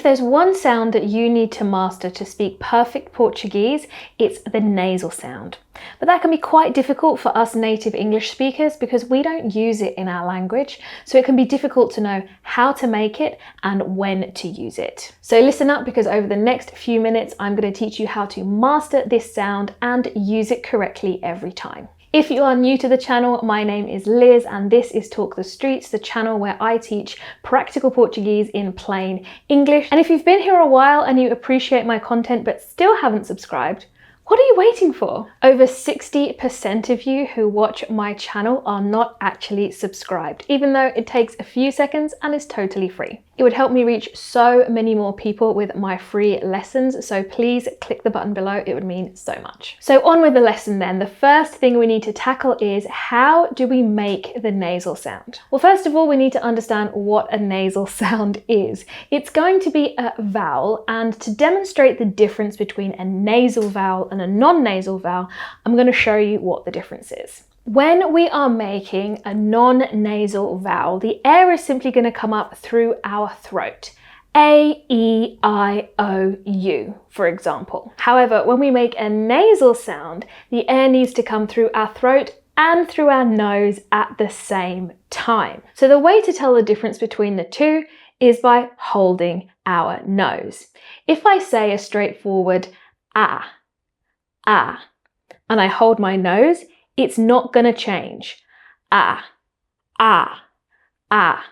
If there's one sound that you need to master to speak perfect Portuguese, it's the nasal sound. But that can be quite difficult for us native English speakers because we don't use it in our language, so it can be difficult to know how to make it and when to use it. So listen up, because over the next few minutes I'm going to teach you how to master this sound and use it correctly every time. If you are new to the channel, my name is Liz and this is Talk the Streets, the channel where I teach practical Portuguese in plain English. And if you've been here a while and you appreciate my content but still haven't subscribed, what are you waiting for? Over 60% of you who watch my channel are not actually subscribed, even though it takes a few seconds and is totally free. It would help me reach so many more people with my free lessons, so please click the button below, it would mean so much. So on with the lesson then. The first thing we need to tackle is, how do we make the nasal sound? Well, first of all, we need to understand what a nasal sound is. It's going to be a vowel, and to demonstrate the difference between a nasal vowel and a non-nasal vowel, I'm going to show you what the difference is. When we are making a non-nasal vowel, the air is simply going to come up through our throat. A, E, I, O, U, for example. However, when we make a nasal sound, the air needs to come through our throat and through our nose at the same time. So the way to tell the difference between the two is by holding our nose. If I say a straightforward ah, ah, and I hold my nose, it's not going to change. Ah, ah, ah.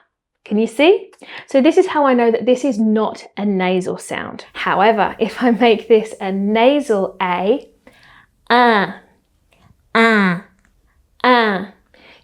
Can you see? So this is how I know that this is not a nasal sound. However, if I make this a nasal A, ah, ah, ah,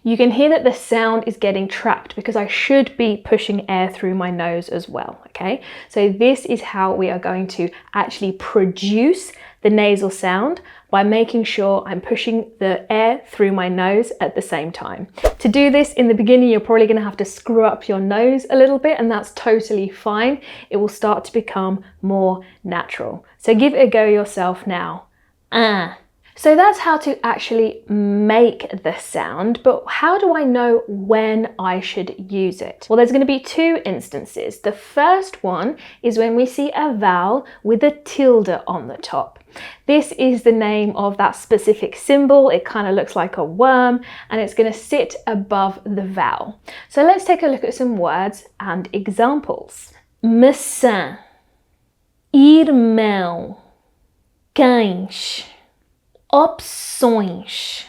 you can hear that the sound is getting trapped because I should be pushing air through my nose as well, okay? So this is how we are going to actually produce the nasal sound, by making sure I'm pushing the air through my nose at the same time. To do this, in the beginning, you're probably going to have to screw up your nose a little bit, and that's totally fine. It will start to become more natural. So give it a go yourself now. Ah. So that's how to actually make the sound, but how do I know when I should use it? Well, there's going to be two instances. The first one is when we see a vowel with a tilde on the top. This is the name of that specific symbol. It kind of looks like a worm and it's going to sit above the vowel. So let's take a look at some words and examples. Maçã, irmão, cães, opções.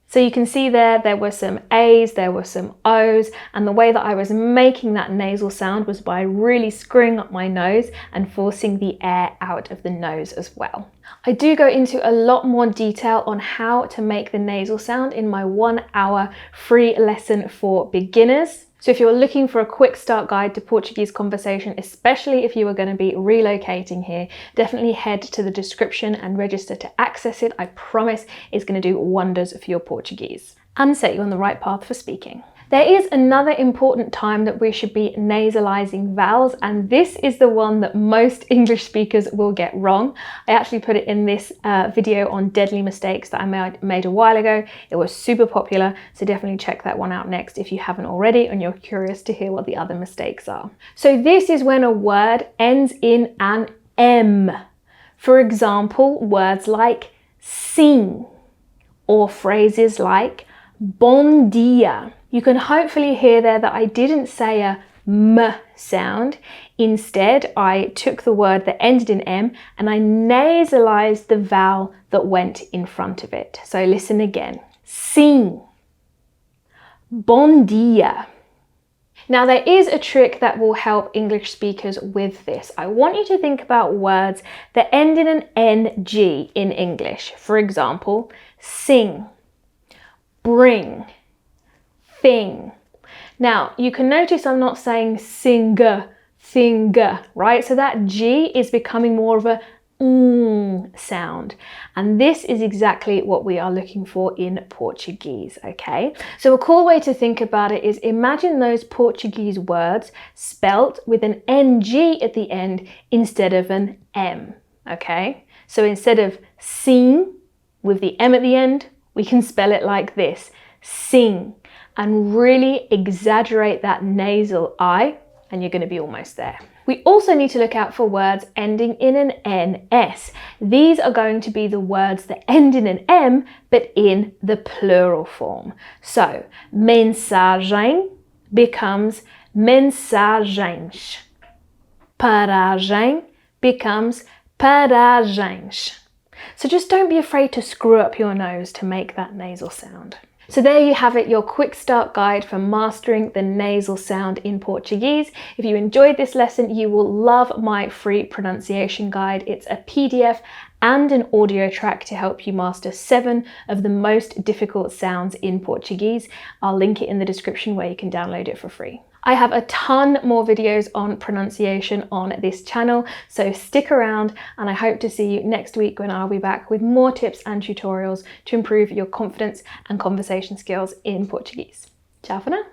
So you can see there were some A's, there were some O's, and the way that I was making that nasal sound was by really screwing up my nose and forcing the air out of the nose as well. I do go into a lot more detail on how to make the nasal sound in my 1 hour free lesson for beginners. So if you're looking for a quick start guide to Portuguese conversation, especially if you are going to be relocating here, definitely head to the description and register to access it. I promise it's going to do wonders for your Portuguese and set you on the right path for speaking. There is another important time that we should be nasalizing vowels, and this is the one that most English speakers will get wrong. I actually put it in this video on deadly mistakes that I made a while ago. It was super popular, so definitely check that one out next if you haven't already and you're curious to hear what the other mistakes are. So this is when a word ends in an M. For example, words like sim or phrases like bom dia. You can hopefully hear there that I didn't say a M sound. Instead, I took the word that ended in M and I nasalized the vowel that went in front of it. So listen again. Sim. Bom dia. Now there is a trick that will help English speakers with this. I want you to think about words that end in an NG in English. For example, sing, bring, thing. Now you can notice I'm not saying singer, thinger, right? So that G is becoming more of a sound, and this is exactly what we are looking for in Portuguese, okay? So a cool way to think about it is imagine those Portuguese words spelt with an NG at the end instead of an M, okay? So instead of sing with the M at the end, we can spell it like this, sing, and really exaggerate that nasal I, and you're going to be almost there. We also need to look out for words ending in an NS. These are going to be the words that end in an M, but in the plural form. So, mensagem becomes mensagens. Paragem becomes paragens. So just don't be afraid to screw up your nose to make that nasal sound. So there you have it, your quick start guide for mastering the nasal sound in Portuguese. If you enjoyed this lesson, you will love my free pronunciation guide. It's a PDF and an audio track to help you master 7 of the most difficult sounds in Portuguese. I'll link it in the description where you can download it for free. I have a ton more videos on pronunciation on this channel, so stick around, and I hope to see you next week when I'll be back with more tips and tutorials to improve your confidence and conversation skills in Portuguese. Ciao for now.